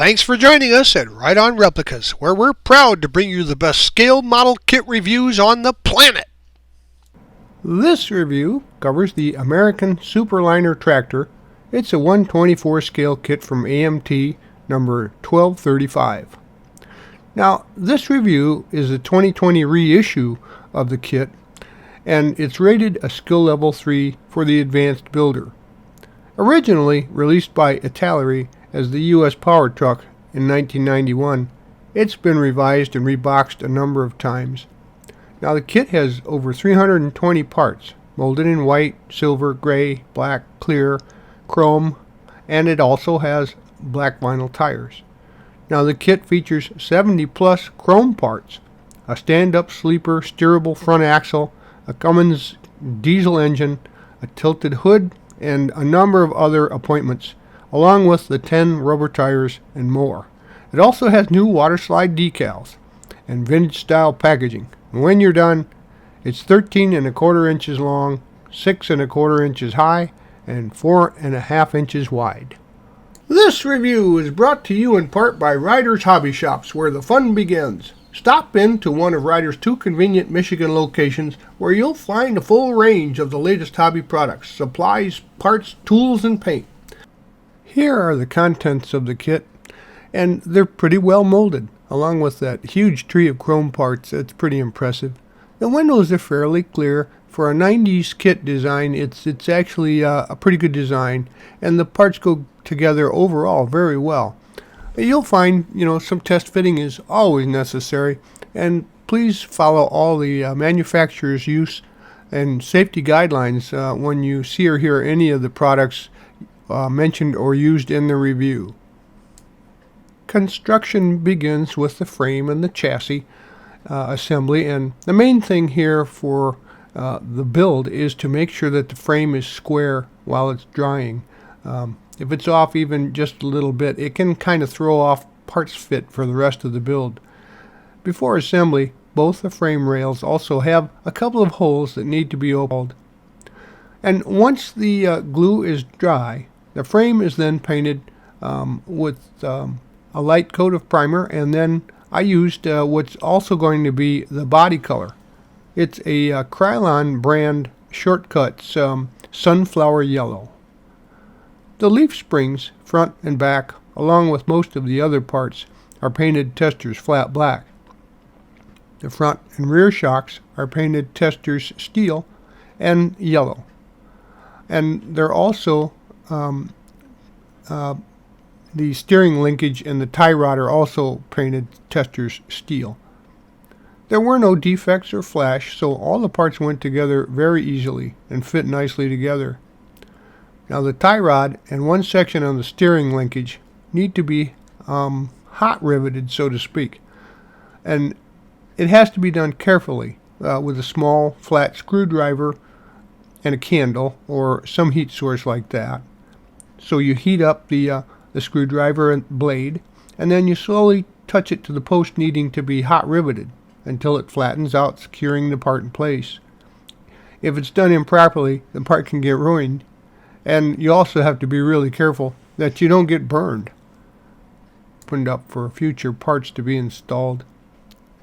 Thanks for joining us at Right On Replicas, where we're proud to bring you the best scale model kit reviews on the planet. This review covers the American Superliner tractor. It's a 124 scale kit from AMT number 1235. Now, this review is a 2020 reissue of the kit, and it's rated a skill level 3 for the advanced builder. Originally released by Italeri as the U.S. Power Truck in 1991, it's been revised and reboxed a number of times. Now the kit has over 320 parts, molded in white, silver, gray, black, clear, chrome, and it also has black vinyl tires. Now the kit features 70 plus chrome parts, a stand-up sleeper steerable front axle, a Cummins diesel engine, a tilted hood, and a number of other appointments, along with the 10 rubber tires and more. It also has new water slide decals and vintage style packaging. And when you're done, it's 13 1/4 inches long, 6 1/4 inches high, and 4 1/2 inches wide. This review is brought to you in part by Ryder's Hobby Shops, where the fun begins. Stop in to one of Ryder's 2 convenient Michigan locations where you'll find a full range of the latest hobby products, supplies, parts, tools, and paint. Here are the contents of the kit, and they're pretty well molded, along with that huge tree of chrome parts. It's pretty impressive. The windows are fairly clear. For a 90s kit design, it's actually a pretty good design, and the parts go together overall very well. You'll find, some test fitting is always necessary, and please follow all the manufacturer's use and safety guidelines when you see or hear any of the products mentioned or used in the review. Construction begins with the frame and the chassis assembly, and the main thing here for the build is to make sure that the frame is square while it's drying. If it's off even just a little bit, it can kind of throw off parts fit for the rest of the build. Before assembly, both the frame rails also have a couple of holes that need to be opened. And once the glue is dry, the frame is then painted with a light coat of primer, and then I used what's also going to be the body color. It's a Krylon brand Shortcuts Sunflower Yellow. The leaf springs, front and back, along with most of the other parts, are painted Testors Flat Black. The front and rear shocks are painted Testors Steel and Yellow. And they're also the steering linkage and the tie rod are also painted Testors Steel. There were no defects or flash, so all the parts went together very easily and fit nicely together. Now the tie rod and one section on the steering linkage need to be hot riveted, so to speak. And it has to be done carefully with a small flat screwdriver and a candle or some heat source like that. So you heat up the screwdriver and blade, and then you slowly touch it to the post needing to be hot riveted until it flattens out, securing the part in place. If it's done improperly, the part can get ruined, and you also have to be really careful that you don't get burned. Opened up for future parts to be installed.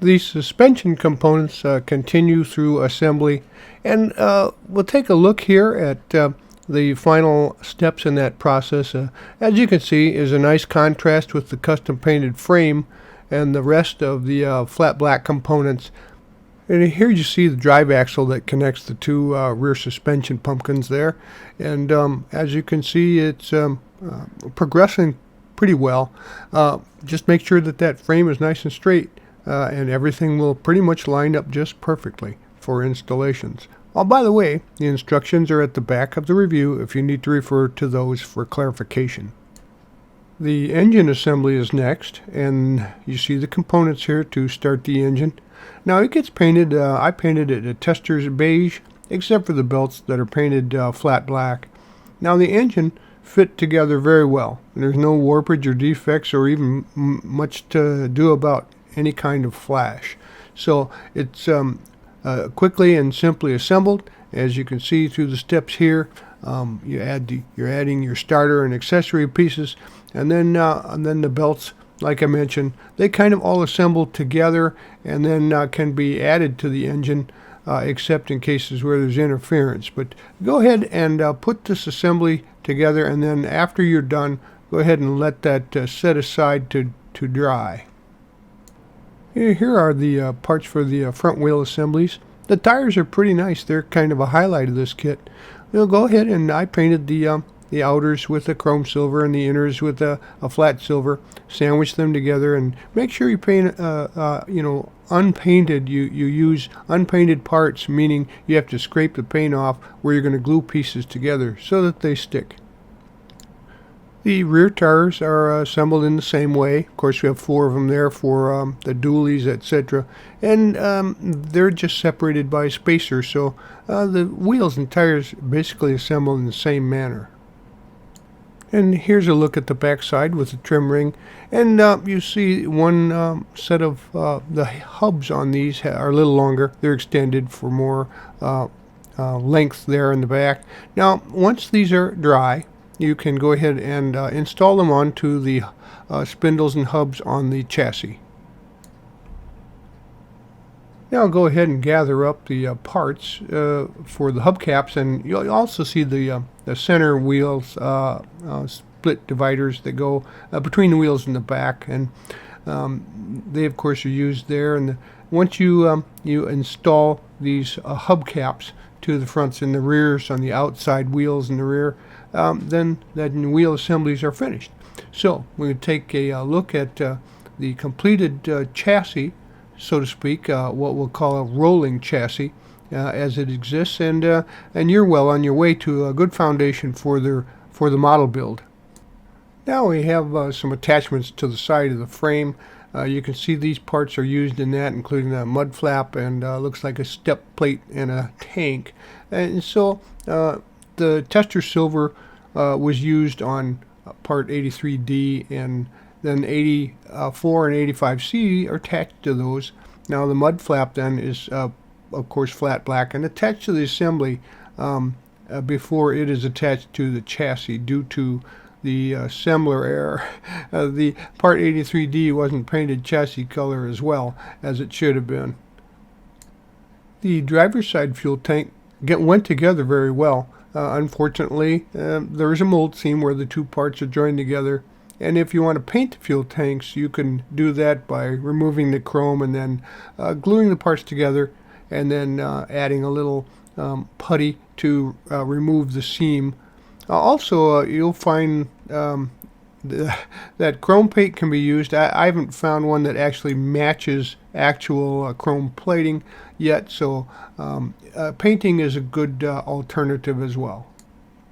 The suspension components continue through assembly, and we'll take a look here at the final steps in that process. As you can see, is a nice contrast with the custom painted frame and the rest of the flat black components. And here you see the drive axle that connects the two rear suspension pumpkins there. And as you can see, it's progressing pretty well. Just make sure that that frame is nice and straight, and everything will pretty much line up just perfectly for installations. Oh, by the way, the instructions are at the back of the review if you need to refer to those for clarification. The engine assembly is next, and you see the components here to start the engine. Now it gets painted, I painted it a Testors beige, except for the belts that are painted flat black. Now the engine fit together very well. There's no warpage or defects or even much to do about any kind of flash. So it's quickly and simply assembled. As you can see through the steps here, you're adding your starter and accessory pieces, and then the belts, like I mentioned, they kind of all assemble together and then can be added to the engine, except in cases where there's interference. But go ahead and put this assembly together, and then after you're done, go ahead and let that set aside to dry. Here are the parts for the front wheel assemblies. The tires are pretty nice. They're kind of a highlight of this kit. We'll go ahead and I painted the outers with a chrome silver and the inners with a flat silver. Sandwich them together and make sure you paint, unpainted. You use unpainted parts, meaning you have to scrape the paint off where you're going to glue pieces together so that they stick. The rear tires are assembled in the same way. Of course, we have 4 of them there for the dualies, etc. And they're just separated by spacers, so the wheels and tires basically assemble in the same manner. And here's a look at the back side with the trim ring. And you see one set of the hubs on these are a little longer. They're extended for more length there in the back. Now, once these are dry, you can go ahead and install them onto the spindles and hubs on the chassis. Now I'll go ahead and gather up the parts for the hubcaps, and you'll also see the center wheels split dividers that go between the wheels and the back, and they of course are used there. And once you install these hubcaps to the fronts and the rears on the outside wheels in the rear, then the wheel assemblies are finished. So we're going to take a look at the completed chassis, so to speak, what we'll call a rolling chassis as it exists, and you're well on your way to a good foundation for the model build. Now we have some attachments to the side of the frame. You can see these parts are used in that, including a mud flap and looks like a step plate and a tank. And so the tester silver was used on part 83D, and then 84 and 85C are attached to those. Now the mud flap then is of course flat black and attached to the assembly before it is attached to the chassis due to the assembler error. The part 83D wasn't painted chassis color as well as it should have been. The driver's side fuel tank went together very well. Unfortunately, there is a mold seam where the two parts are joined together, and if you want to paint the fuel tanks, you can do that by removing the chrome and then gluing the parts together, and then adding a little putty to remove the seam. Also, you'll find that chrome paint can be used. I haven't found one that actually matches actual chrome plating yet, so painting is a good alternative as well.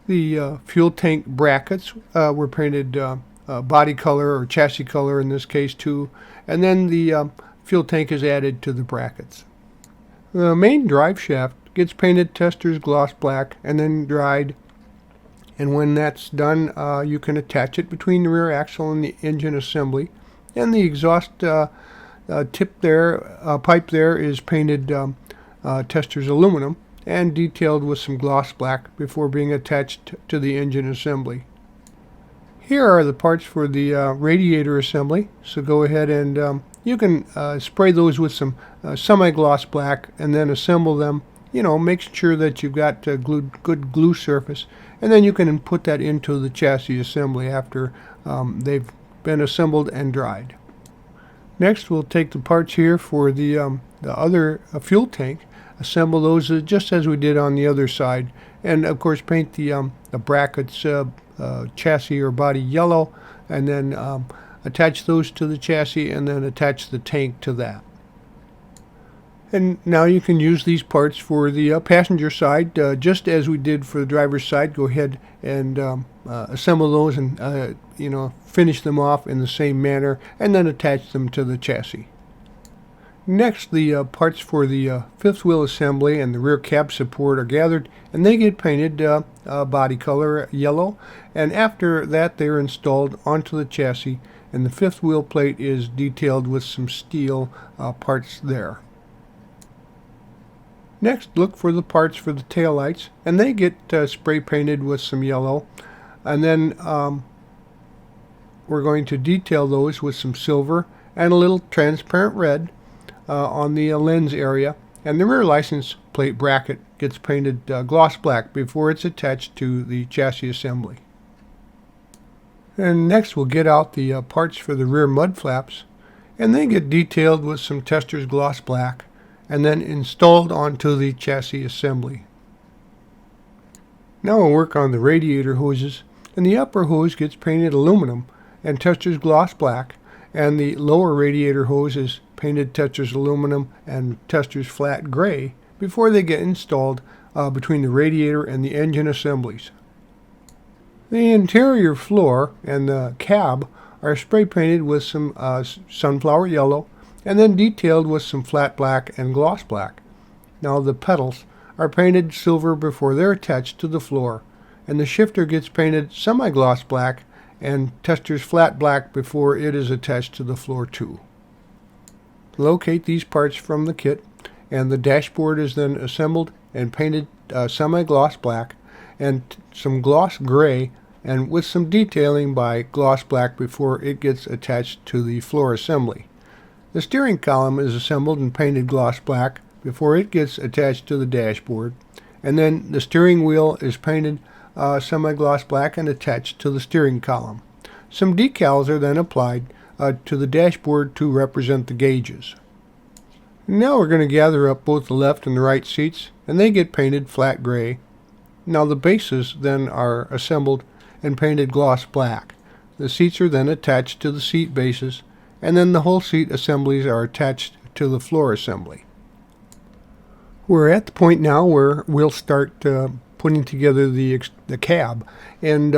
The fuel tank brackets were painted body color or chassis color in this case too, and then the fuel tank is added to the brackets. The main drive shaft gets painted tester's gloss black and then dried, and when that's done you can attach it between the rear axle and the engine assembly. And the exhaust tip there, pipe there is painted tester's aluminum and detailed with some gloss black before being attached to the engine assembly. Here are the parts for the radiator assembly, so go ahead and you can spray those with some semi-gloss black and then assemble them, make sure that you've got good glue surface, and then you can put that into the chassis assembly after they've been assembled and dried. Next, we'll take the parts here for the other fuel tank, assemble those just as we did on the other side, and of course paint the brackets chassis or body yellow, and then attach those to the chassis and then attach the tank to that. And now you can use these parts for the passenger side, just as we did for the driver's side. Go ahead and assemble those and finish them off in the same manner, and then attach them to the chassis. Next, the parts for the fifth wheel assembly and the rear cab support are gathered, and they get painted body color yellow, and after that they're installed onto the chassis, and the fifth wheel plate is detailed with some steel parts there. Next, look for the parts for the taillights, and they get spray painted with some yellow, and then we're going to detail those with some silver and a little transparent red on the lens area, and the rear license plate bracket gets painted gloss black before it's attached to the chassis assembly. And next we'll get out the parts for the rear mud flaps, and they get detailed with some Testors gloss black and then installed onto the chassis assembly. Now we'll work on the radiator hoses, and the upper hose gets painted aluminum and Testors gloss black, and the lower radiator hose is painted Testors aluminum and Testors flat gray before they get installed between the radiator and the engine assemblies. The interior floor and the cab are spray painted with some sunflower yellow and then detailed with some flat black and gloss black. Now the pedals are painted silver before they're attached to the floor, and the shifter gets painted semi-gloss black and Testors flat black before it is attached to the floor too. Locate these parts from the kit, and the dashboard is then assembled and painted semi-gloss black and some gloss gray, and with some detailing by gloss black before it gets attached to the floor assembly. The steering column is assembled and painted gloss black before it gets attached to the dashboard, and then the steering wheel is painted semi-gloss black and attached to the steering column. Some decals are then applied to the dashboard to represent the gauges. Now we're going to gather up both the left and the right seats, and they get painted flat gray. Now the bases then are assembled and painted gloss black. The seats are then attached to the seat bases, and then the whole seat assemblies are attached to the floor assembly. We're at the point now where we'll start putting together the cab, and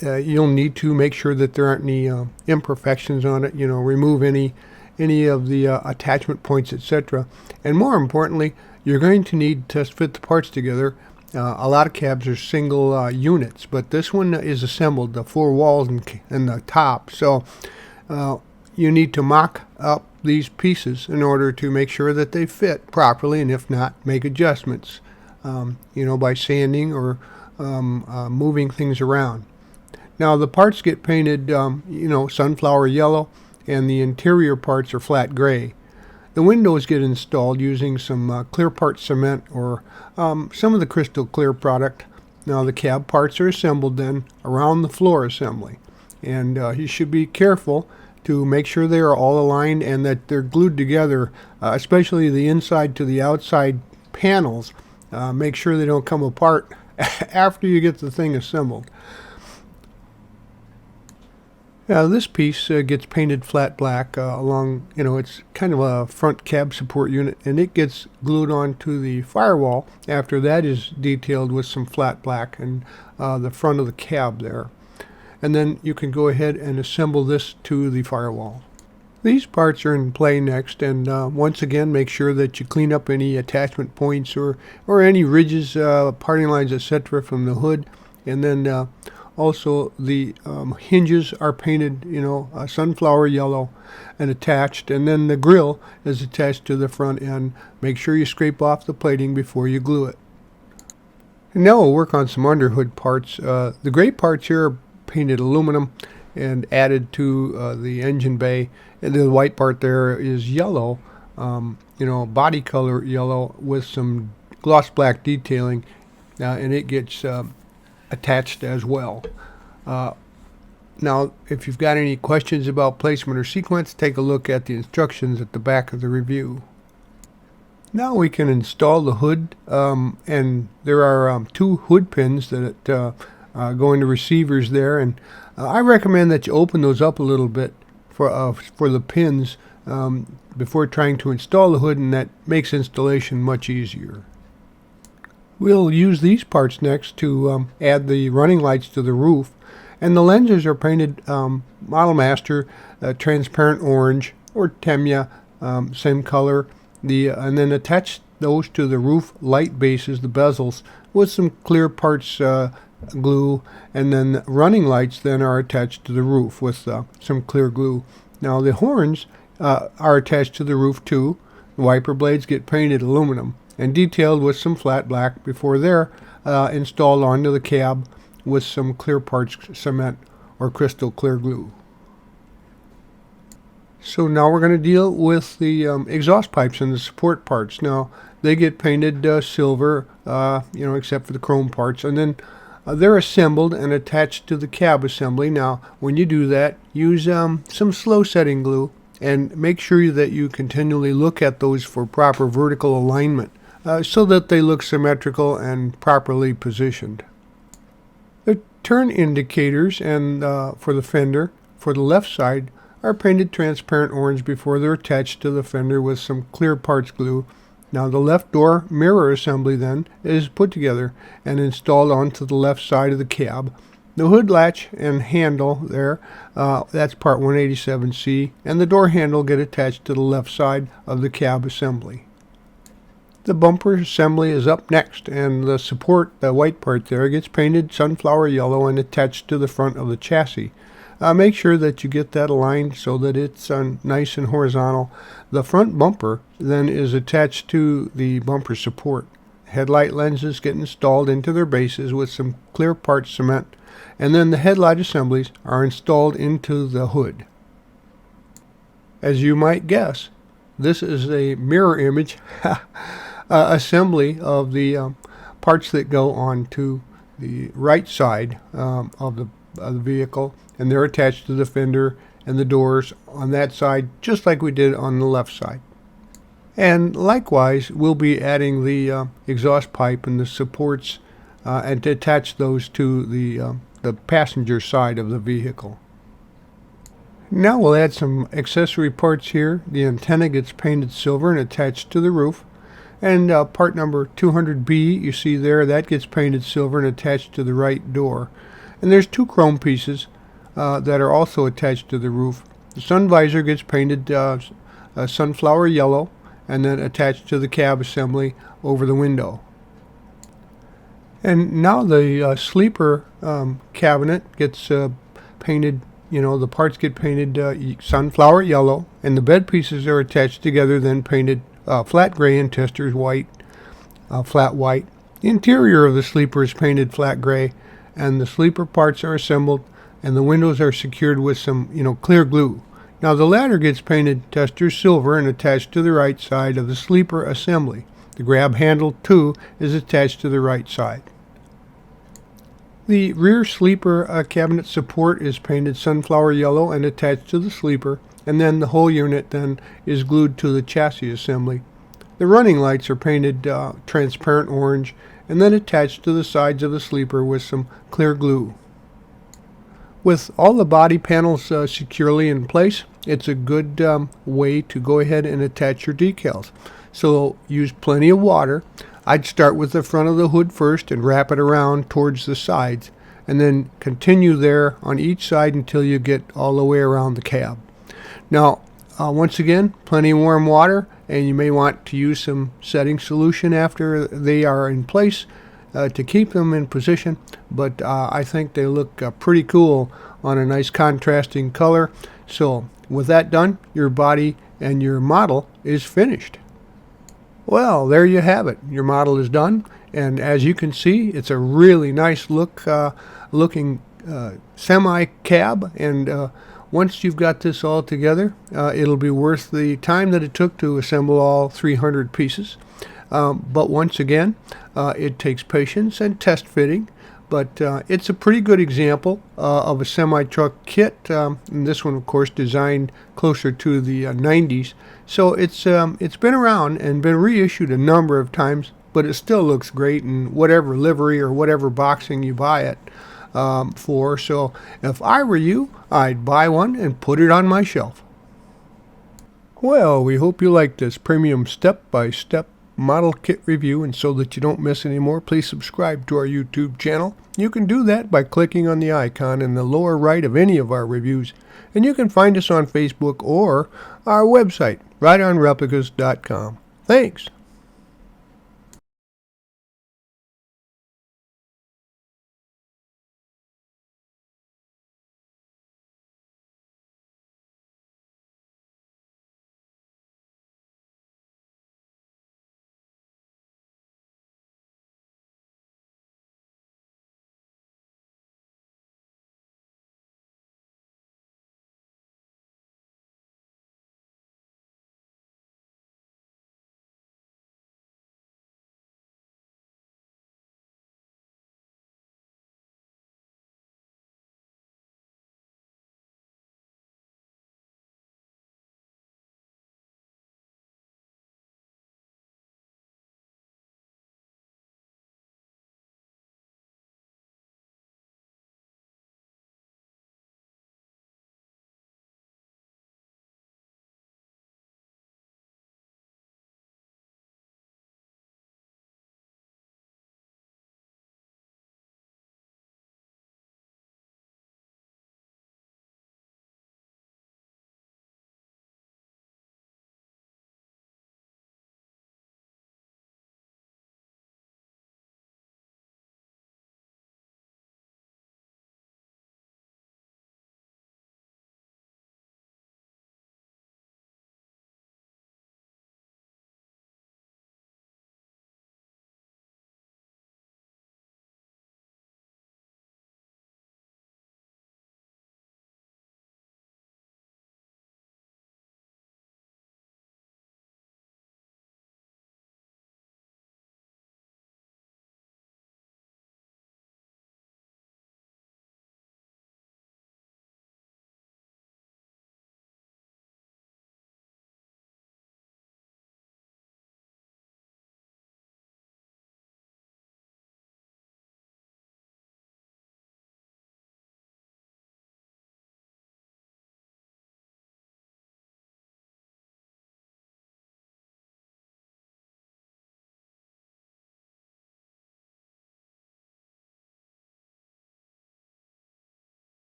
you'll need to make sure that there aren't any imperfections on it. Remove any of the attachment points, etc. And more importantly, you're going to need to fit the parts together. A lot of cabs are single units, but this one is assembled, the four walls and the top. So you need to mock up these pieces in order to make sure that they fit properly, and if not, make adjustments, by sanding or moving things around. Now the parts get painted, sunflower yellow, and the interior parts are flat gray. The windows get installed using some clear part cement or some of the crystal clear product. Now the cab parts are assembled then around the floor assembly, and you should be careful to make sure they are all aligned and that they're glued together, especially the inside to the outside panels. Make sure they don't come apart after you get the thing assembled. Now this piece gets painted flat black along, it's kind of a front cab support unit, and it gets glued onto the firewall. After that is detailed with some flat black and the front of the cab there. And then you can go ahead and assemble this to the firewall. These parts are in play next, and once again make sure that you clean up any attachment points or any ridges, parting lines, etc. from the hood. And then also the hinges are painted, sunflower yellow and attached, and then the grill is attached to the front end. Make sure you scrape off the plating before you glue it. And now we'll work on some underhood parts. The gray parts here are painted aluminum and added to the engine bay, and the white part there is yellow, body color yellow with some gloss black detailing, and it gets attached as well. Now if you've got any questions about placement or sequence, take a look at the instructions at the back of the review. Now we can install the hood, and there are two hood pins that go into receivers there, and I recommend that you open those up a little bit for the pins before trying to install the hood, and that makes installation much easier. We'll use these parts next to add the running lights to the roof, and the lenses are painted Model Master transparent orange or Temya, same color, and then attach those to the roof light bases, the bezels, with some clear parts glue, and then the running lights then are attached to the roof with some clear glue. Now the horns are attached to the roof too. The wiper blades get painted aluminum and detailed with some flat black before they're installed onto the cab with some clear parts cement or crystal clear glue. So now we're going to deal with the exhaust pipes and the support parts. Now they get painted silver, except for the chrome parts, and then they're assembled and attached to the cab assembly. Now when you do that, use some slow setting glue and make sure that you continually look at those for proper vertical alignment so that they look symmetrical and properly positioned. The turn indicators and for the fender for the left side are painted transparent orange before they're attached to the fender with some clear parts glue. Now the left door mirror assembly then is put together and installed onto the left side of the cab. The hood latch and handle there, that's part 187C, and the door handle get attached to the left side of the cab assembly. The bumper assembly is up next, and the support, the white part there, gets painted sunflower yellow and attached to the front of the chassis. Make sure that you get that aligned so that it's nice and horizontal. The front bumper then is attached to the bumper support. Headlight lenses get installed into their bases with some clear part cement, and then the headlight assemblies are installed into the hood. As you might guess, this is a mirror image assembly of the parts that go onto the right side of the vehicle, and they're attached to the fender and the doors on that side, just like we did on the left side. And likewise, we'll be adding the exhaust pipe and the supports and to attach those to the passenger side of the vehicle. Now we'll add some accessory parts here. The antenna gets painted silver and attached to the roof. And part number 200B, you see there, that gets painted silver and attached to the right door. And there's two chrome pieces that are also attached to the roof. The sun visor gets painted sunflower yellow and then attached to the cab assembly over the window. And now the sleeper cabinet gets painted, the parts get painted sunflower yellow, and the bed pieces are attached together, then painted flat gray and testers white, flat white. The interior of the sleeper is painted flat gray, and the sleeper parts are assembled, and the windows are secured with some, clear glue. Now the ladder gets painted tester silver and attached to the right side of the sleeper assembly. The grab handle too is attached to the right side. The rear sleeper cabinet support is painted sunflower yellow and attached to the sleeper, and then the whole unit then is glued to the chassis assembly. The running lights are painted transparent orange and then attached to the sides of the sleeper with some clear glue. With all the body panels securely in place, it's a good way to go ahead and attach your decals. So use plenty of water. I'd start with the front of the hood first and wrap it around towards the sides, and then continue there on each side until you get all the way around the cab. Now, once again, plenty of warm water, and you may want to use some setting solution after they are in place to keep them in position, but I think they look pretty cool on a nice contrasting color. So with that done, your body and your model is finished. Well, there you have it. Your model is done, and as you can see, it's a really nice looking semi-cab, and once you've got this all together, it'll be worth the time that it took to assemble all 300 pieces. But once again, it takes patience and test fitting, but it's a pretty good example of a semi-truck kit, and this one of course designed closer to the 90s. So it's been around and been reissued a number of times, but it still looks great in whatever livery or whatever boxing you buy it for. So if I were you, I'd buy one and put it on my shelf. Well, we hope you liked this premium step-by-step model kit review, and so that you don't miss any more, please subscribe to our YouTube channel. You can do that by clicking on the icon in the lower right of any of our reviews, and you can find us on Facebook or our website, rideonreplicas.com. Thanks.